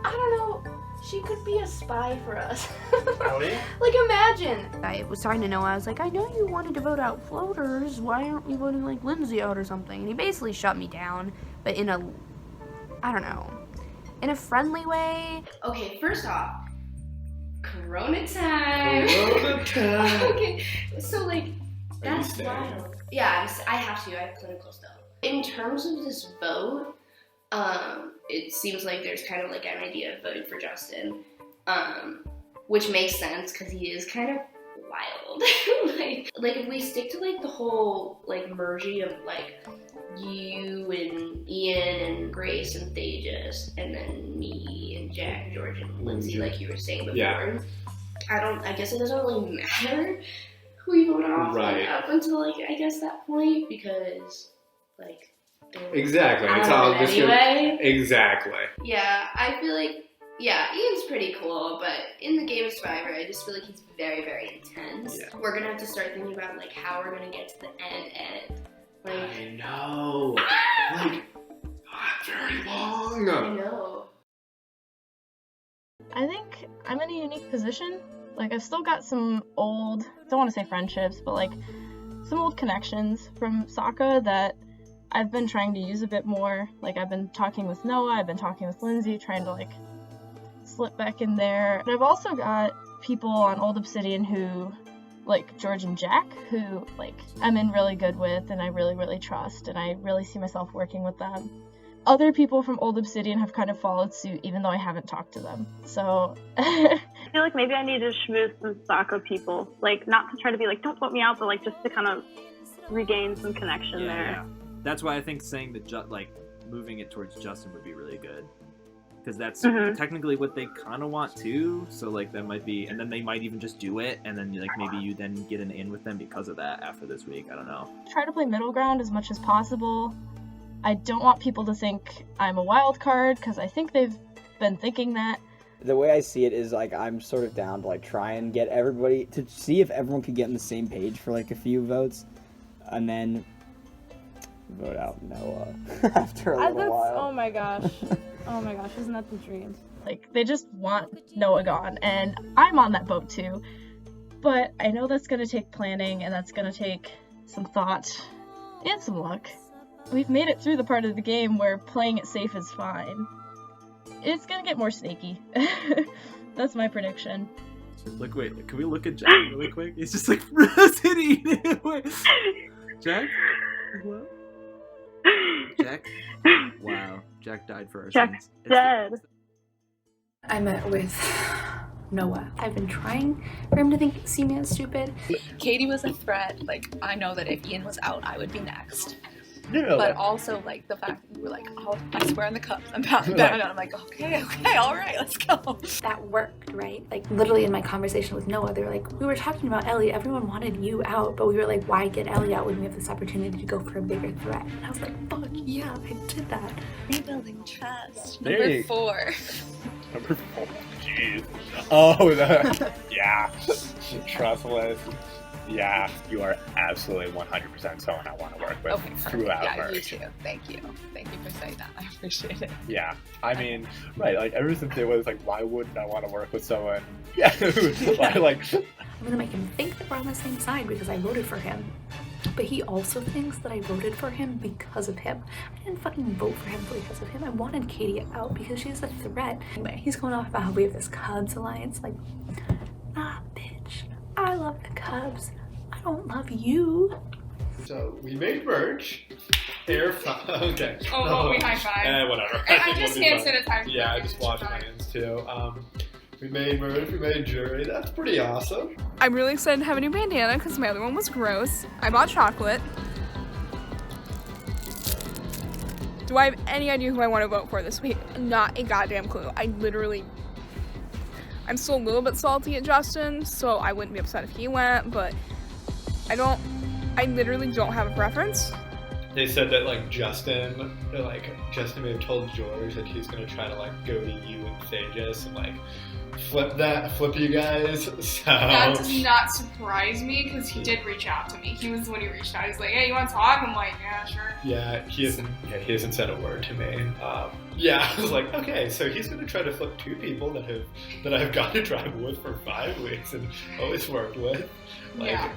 I don't know, she could be a spy for us.
Ellie?
Like, imagine.
I was starting to know, I was like, I know you wanted to vote out floaters, why aren't we voting like Lindsay out or something? And he basically shut me down, but in a, I don't know, in a friendly way.
Okay, first off, Corona time.
Corona time.
Okay, so like, that's wild. Yeah, I have to. I have clinical stuff. In terms of this vote, it seems like there's kind of like an idea of voting for Justin, which makes sense because he is kind of wild. like if we stick to like the whole like merging of like you and Ian and Grace and Thages and then me and Jack, George and Lindsay, like you were saying before.
Yeah.
I guess it doesn't really matter who we vote off
Right.
up until like I guess that point because like
Exactly.
I
It's
don't
all
know
just
anyway.
Exactly.
Yeah, I feel like, yeah, Ian's pretty cool, but in the game of Survivor, I just feel like he's very, very intense.
Yeah.
We're gonna have to start thinking about like how we're gonna get to the end. Like,
I know. Like, very long.
I know.
I think I'm in a unique position. Like, I've still got some old, don't want to say friendships, but like some old connections from Sokka that I've been trying to use a bit more. Like, I've been talking with Noah, I've been talking with Lindsay, trying to like slip back in there. And I've also got people on Old Obsidian who, like George and Jack, who like I'm in really good with and I really, really trust, and I really see myself working with them. Other people from Old Obsidian have kind of followed suit, even though I haven't talked to them. So
I feel like maybe I need to schmooze some Sokka people. Like, not to try to be like, don't put me out, but like just to kind of regain some connection there.
Yeah. That's why I think saying that like moving it towards Justin would be really good, because that's technically what they kind of want too. So like that might be, and then they might even just do it, and then like maybe you then get an in with them because of that after this week. I don't know.
Try to play middle ground as much as possible. I don't want people to think I'm a wild card, because I think they've been thinking that.
The way I see it is like I'm sort of down to like try and get everybody to see if everyone could get on the same page for like a few votes, and then vote out Noah after a little while.
Oh my gosh. Oh my gosh, isn't that the dream? Like, they just want Noah gone, and I'm on that boat too. But I know that's gonna take planning, and that's gonna take some thought and some luck. We've made it through the part of the game where playing it safe is fine. It's gonna get more snaky. That's my prediction.
Look, wait, can we look at Jack really quick? He's just like frozen eating. Jack? What? Jack? Wow, Jack died for our
Jack's
sins.
dead.
I met with Noah. I've been trying for him to see me as stupid.
Katie was a threat. Like, I know that if Ian was out, I would be next.
No,
But also, like, the fact that you were like, oh, I swear on the cups, I'm pounding down. And I'm like, okay, all right, let's go.
That worked, right? Like, literally in my conversation with Noah, they were like, we were talking about Ellie, everyone wanted you out, but we were like, why get Ellie out when we have this opportunity to go for a bigger threat? And I was like, fuck yeah, I did that.
Rebuilding trust.
There
Number
you-
4.
Number 4. Jeez. Oh, yeah. Trustless. Yeah, you are absolutely 100% someone I want to work with
Okay, perfect.
throughout
Yeah, you
merge.
too. Thank you. Thank you for saying that. I appreciate it.
Yeah, I mean, right, like, ever since it was like, why wouldn't I want to work with someone? Yeah, like,
I'm gonna make him think that we're on the same side because I voted for him. But he also thinks that I voted for him because of him. I didn't fucking vote for him because of him. I wanted Katie out because she's a threat. Anyway, he's going off about how we have this Cubs alliance. Like, nah, bitch. I love the Cubs. I don't love you.
so we made merch. Air okay.
Oh, we high five.
Whatever.
I just can't sit at time.
Yeah, I just washed my hands too. We made merch, we made jewelry. That's pretty awesome.
I'm really excited to have a new bandana because my other one was gross. I bought chocolate. Do I have any idea who I want to vote for this week? Not a goddamn clue. I'm still a little bit salty at Justin, so I wouldn't be upset if he went, but I literally don't have a preference.
They said that Justin may have told George that he's gonna try to go to you and Thajas and flip you guys. So
That does not surprise me because he did reach out to me. He was the one who reached out. He's like, "Hey, you want to talk?" I'm like, "Yeah, sure."
Yeah, he hasn't said a word to me. Yeah, I was like, okay, so he's gonna try to flip 2 people that I've got to drive with for 5 weeks and always worked with.
Yeah.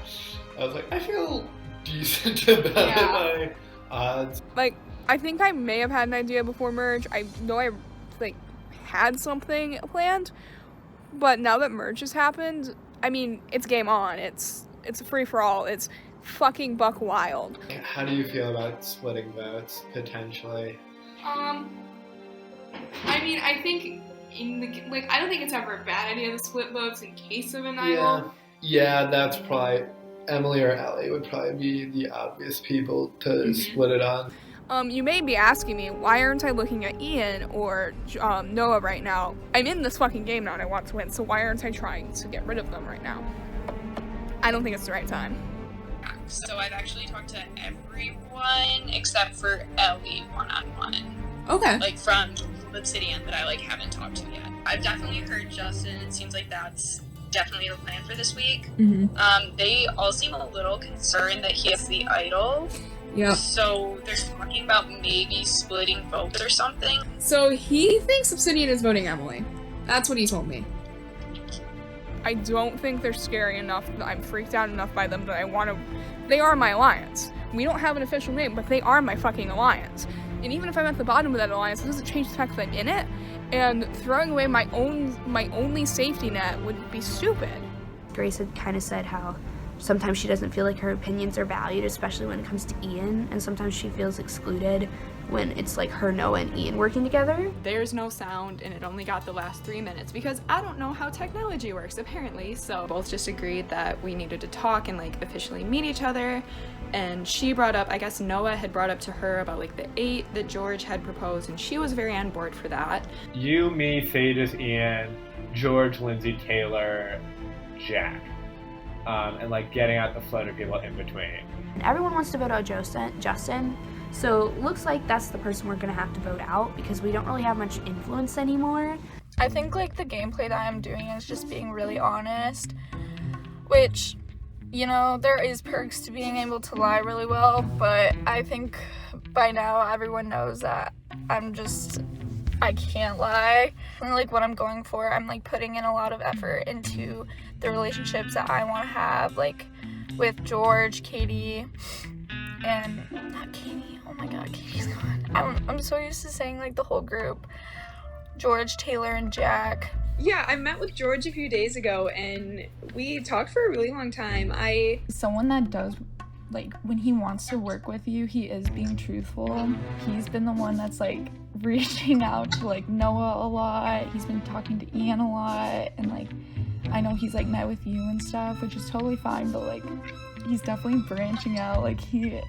I was like, I feel decent about my odds.
I think I may have had an idea before merge. I know I had something planned, but now that merge has happened, I mean, it's game on. It's a free for all. It's fucking buck wild.
How do you feel about splitting votes potentially?
I mean, I think I don't think it's ever a bad idea to split votes in case of an idol.
Yeah, that's probably Emily or Ellie would probably be the obvious people to split it on.
You may be asking me, why aren't I looking at Ian or Noah right now? I'm in this fucking game now and I want to win, so why aren't I trying to get rid of them right now? I don't think it's the right time. So I've actually talked to everyone except for Ellie.
Okay.
Like from Obsidian that I like haven't talked to yet. I've definitely heard Justin. It seems like that's definitely the plan for this week. They all seem a little concerned that he has the idol.
Yep.
So they're talking about maybe splitting votes or something.
So he thinks Obsidian is voting Emily. That's what he told me.
I don't think they're scary enough that I'm freaked out enough by them that I want to. They are my alliance. We don't have an official name, but they are my fucking alliance. And even if I'm at the bottom of that alliance, it doesn't change the fact that I'm in it. And throwing away my only safety net would be stupid.
Grace had kind of said how sometimes she doesn't feel like her opinions are valued, especially when it comes to Ian, and sometimes she feels excluded when it's like her, Noah, and Ian working together.
There's no sound, and it only got the last 3 minutes because I don't know how technology works, apparently. So both just agreed that we needed to talk and like officially meet each other. And she brought up, I guess Noah had brought up to her about like the 8 that George had proposed, and she was very on board for that.
You, me, Phaedrus, Ian, George, Lindsay, Taylor, Jack. And like getting out the floater people in between.
And everyone wants to vote out Justin, so looks like that's the person we're gonna have to vote out because we don't really have much influence anymore.
I think like the gameplay that I'm doing is just being really honest, which, you know, there is perks to being able to lie really well, but I think by now everyone knows that I can't lie. And like what I'm going for, I'm like putting in a lot of effort into the relationships that I want to have, like with George, Katie, and not Katie. Oh my God, Katie's gone. I'm so used to saying like the whole group. George, Taylor, and Jack.
Yeah, I met with George a few days ago and we talked for a really long time.
Someone that does, like, when he wants to work with you, he is being truthful. He's been the one that's like reaching out to like Noah a lot. He's been talking to Ian a lot, and like I know he's like met with you and stuff, which is totally fine, but like he's definitely branching out. Like he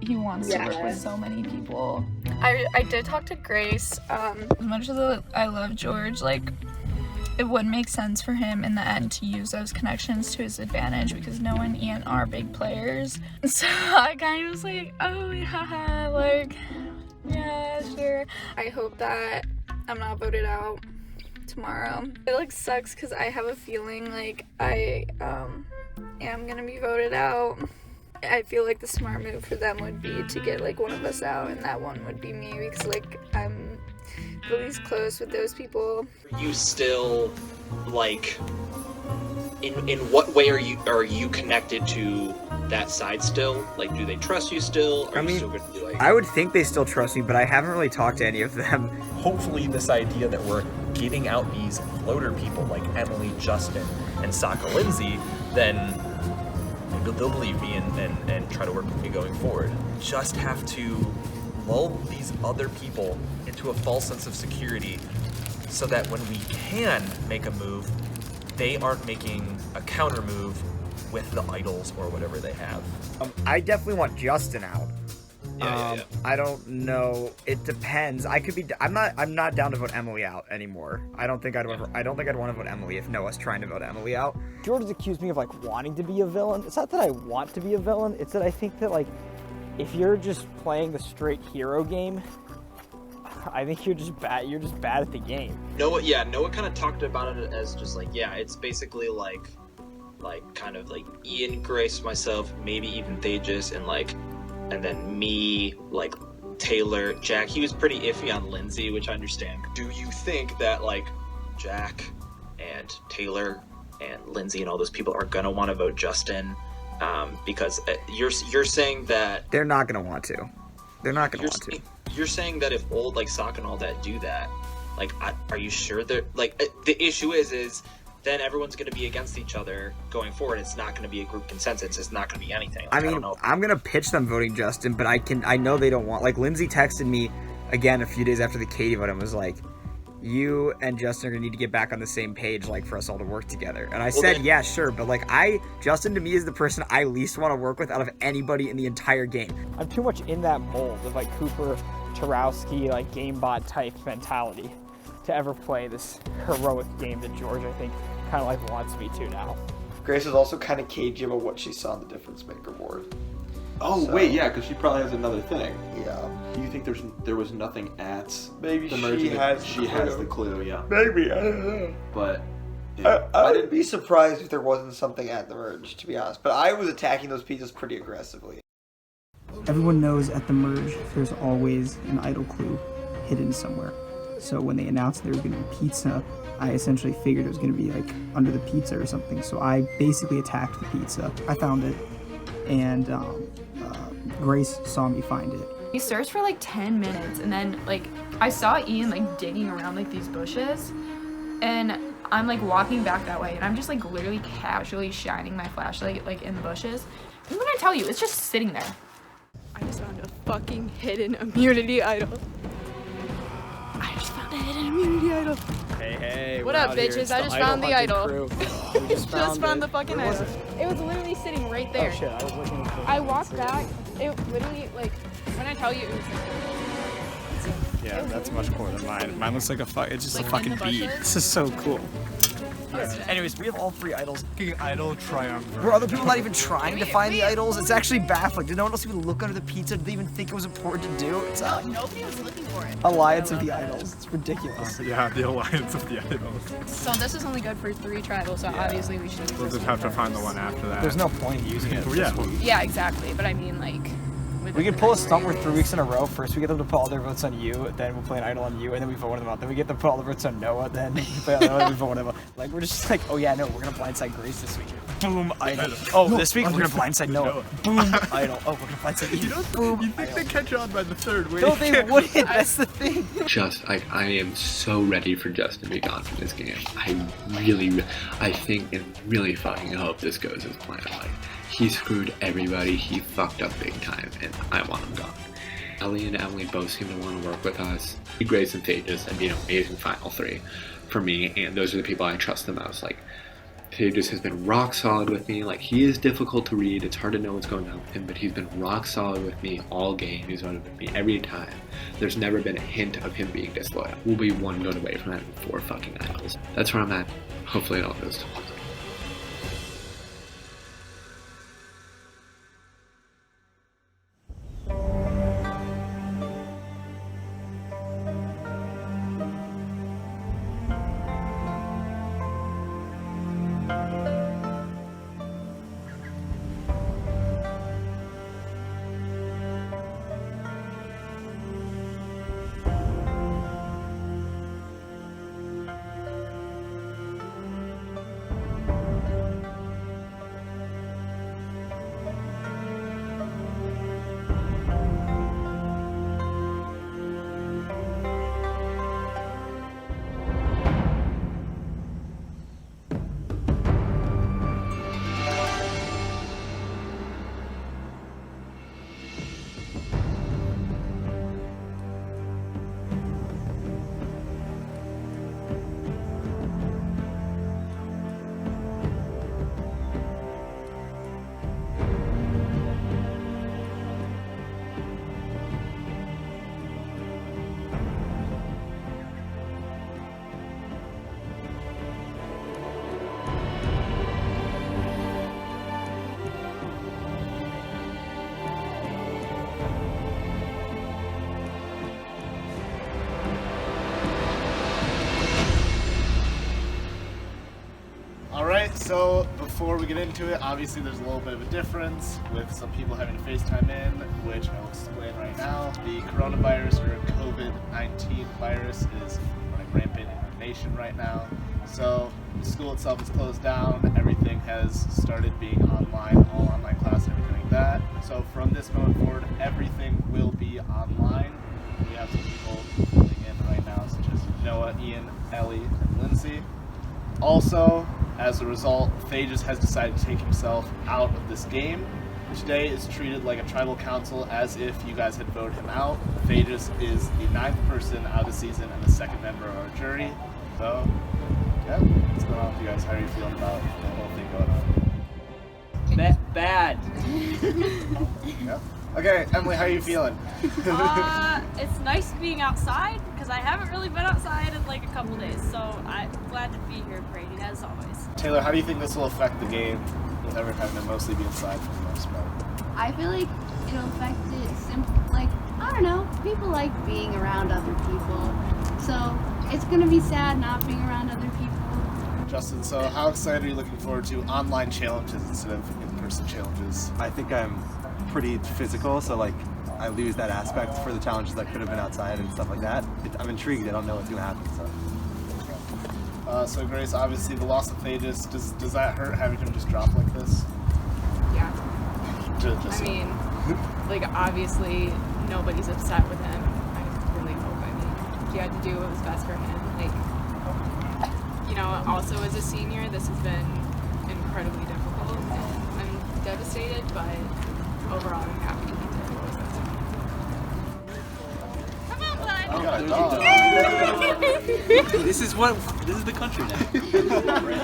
wants to work with so many people.
I did talk to Grace. As much as I love George, like it would make sense for him in the end to use those connections to his advantage because Noah and Ian are big players. So I kind of was like, oh yeah, like yeah, sure. I hope that I'm not voted out tomorrow. It like sucks because I have a feeling like I am gonna be voted out. I feel like the smart move for them would be to get like one of us out, and that one would be me because like I'm the least close with those people.
You still like in what way are you connected to that side still? Like, do they trust you still? Or are you still gonna be like,
I would think they still trust me, but I haven't really talked to any of them.
Hopefully this idea that we're getting out these floater people like Emily, Justin, and Sokka Lindsay, then they'll believe me and try to work with me going forward. Just have to lull these other people into a false sense of security so that when we can make a move, they aren't making a counter move with the idols or whatever they have.
I definitely want Justin out.
Yeah.
I don't know. It depends. I could be. I'm not down to vote Emily out anymore. I don't think I'd want to vote Emily if Noah's trying to vote Emily out.
George has accused me of like wanting to be a villain. It's not that I want to be a villain. It's that I think that like if you're just playing the straight hero game, I think you're just bad. You're just bad at the game.
Noah kind of talked about it as just like, yeah, it's basically like kind of like Ian, Grace, myself, maybe even Thages, and then me, like Taylor, Jack. He was pretty iffy on Lindsay, which I understand. Do you think that like Jack and Taylor and Lindsay and all those people are gonna want to vote Justin? Because you're saying that
they're not gonna want to. They're not gonna want to.
You're saying that if old like Sokka and all that do that, like, are you sure they're like the issue is then everyone's going to be against each other going forward. It's not going to be a group consensus. It's not going to be anything. Like,
I mean, I'm going to pitch them voting Justin, but I know they don't want, like, Lindsay texted me again a few days after the Katie vote and was like, you and Justin are going to need to get back on the same page, like, for us all to work together. And I said, yeah, sure, but, like, Justin to me is the person I least want to work with out of anybody in the entire game.
I'm too much in that mold of, like, Cooper, Tarowski, like, GameBot type mentality to ever play this heroic game that George, I think, kind of like wants me to now.
Grace is also kind of cagey about what she saw on the difference maker board.
Oh,
So-
wait, yeah, because she probably has another thing.
Yeah.
Do you
think there was nothing at
Maybe
the
she
merge.
has
She
the
has
clue.
the clue, yeah.
Maybe, I don't know.
But yeah,
I wouldn't be surprised if there wasn't something at the merge, to be honest. But I was attacking those pizzas pretty aggressively.
Everyone knows at the merge there's always an idol clue hidden somewhere. So when they announced there was going to be pizza, I essentially figured it was going to be like under the pizza or something. So I basically attacked the pizza. I found it, and Grace saw me find it.
We searched for like 10 minutes, and then like I saw Ian like digging around like these bushes, and I'm like walking back that way, and I'm just like literally casually shining my flashlight like in the bushes. And when I tell you, it's just sitting there. I just found a fucking hidden immunity idol. I just found a hidden immunity idol.
Hey,
What up, bitches? I just found the idol. Just found the fucking idol. It was literally sitting right there.
Oh shit, I was looking for
I walked back. It literally, like, when I tell you, it was
Yeah, that's much cooler than mine. Mine looks like it's just
Like
a fucking
in the
bead.
bushes?
This is so cool.
Anyways, we have all 3 idols.
Idol triumph.
Were other people not even trying to find the idols? It's actually baffling. Did no one else even look under the pizza? Did they even think it was important to do? It's
nobody was looking for it.
Alliance of the Idols. It's ridiculous.
Yeah, the alliance of the idols.
So this is only good for 3 tribals, so obviously we should use
We'll
this
just
one
have to
for
find the
us.
one after that.
There's no point in using it.
Yeah.
Yeah, exactly. But I mean, like,
We could pull a stunt where 3 weeks in a row. First we get them to put all their votes on you, then we'll play an idol on you, and then we vote one of them out. Then we get them to put all the votes on Noah, then we play another one, and we vote one of them out. Like, we're just like, oh yeah, no, we're gonna blindside Grace this week. Boom, idol. Oh,
No,
this week we're gonna blindside Noah. Boom, idol. Oh, we're gonna blindside you. Boom,
You think they catch on by the 3rd week?
No, they wouldn't. That's the thing.
I am so ready for Justin to be gone from this game. I think and really fucking hope this goes as planned. Like, he screwed everybody, he fucked up big time, and I want him gone. Ellie and Emily both seem to want to work with us. Grace and Thages would be an amazing final 3 for me, and those are the people I trust the most. Like, Thages has been rock solid with me. Like, he is difficult to read, it's hard to know what's going on with him, but he's been rock solid with me all game. He's voted with me every time. There's never been a hint of him being disloyal. We'll be 1 vote away from having 4 fucking idols. That's where I'm at. Hopefully it all goes to plan.
Alright, so before we get into it, obviously there's a little bit of a difference with some people having to FaceTime in, which I'll explain right now. The coronavirus or COVID-19 virus is running rampant in our nation right now. So the school itself is closed down, everything has started being online, all online class and everything like that. So from this moment forward, everything will be online. We have some people filling in right now, such as Noah, Ian, Ellie, and Lindsay. Also, as a result, Thages has decided to take himself out of this game. Today is treated like a tribal council as if you guys had voted him out. Thages is the 9th person out of the season and the 2nd member of our jury. So, yeah, what's going on with you guys? How are you feeling about the whole thing going on?
Bad.
Yeah. Okay, Emily, how are you feeling?
It's nice being outside because I haven't really been outside in like a couple days, so I'm glad to be here grading as always.
Taylor, how do you think this will affect the game with everyone having to mostly be inside for the most part?
I feel like it'll affect it like, I don't know.
people like being around other people. So it's gonna be sad not being around other people.
Justin, so how excited are you looking forward to online challenges instead of in-person challenges?
I think I'm pretty physical, so like I lose that aspect for the challenges that could have been outside and stuff like that. I'm intrigued. I don't know what's gonna happen.
So Grace, obviously the loss of Thages, does that hurt having him just drop like this?
Yeah.
Just
I mean, like obviously nobody's upset with him. I really hope. I mean, he had to do what was best for him. Like, you know, also as a senior, this has been incredibly difficult, and I'm devastated. But overall, I'm happy he did what was best for him.
Oh, got a dog.
This is the country now.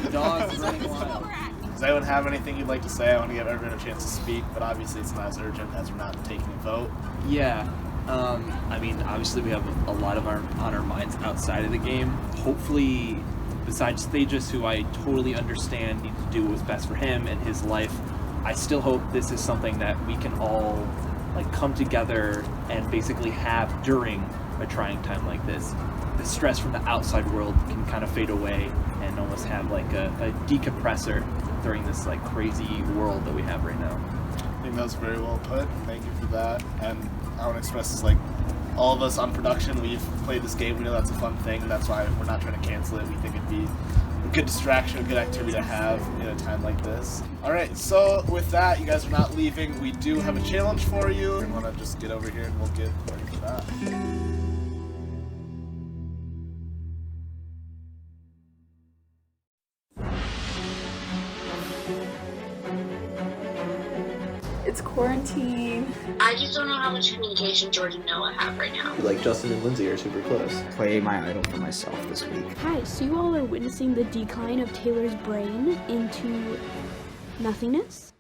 Dogs running wild.
Does anyone have anything you'd like to say? I want to give everyone a chance to speak, but obviously it's not as urgent as we're not taking a vote.
Yeah. I mean, obviously we have a lot on our minds outside of the game. Hopefully, besides Thages, who I totally understand needs to do what was best for him and his life, I still hope this is something that we can all like come together and basically have during a trying time like this. The stress from the outside world can kind of fade away and almost have like a decompressor during this like crazy world that we have right now.
I think that was very well put. Thank you for that. And I want to express this, like, all of us on production, we've played this game. We know that's a fun thing, and that's why we're not trying to cancel it. We think it'd be a good distraction, a good activity to have in a time like this. All right, so with that, you guys are not leaving. We do have a challenge for you. We want to just get over here and we'll get ready for that.
It's quarantine.
I just don't know how much communication George and Noah have right now.
Like Justin and Lindsay are super close.
Play my idol for myself this week.
Hi, so you all are witnessing the decline of Taylor's brain into nothingness?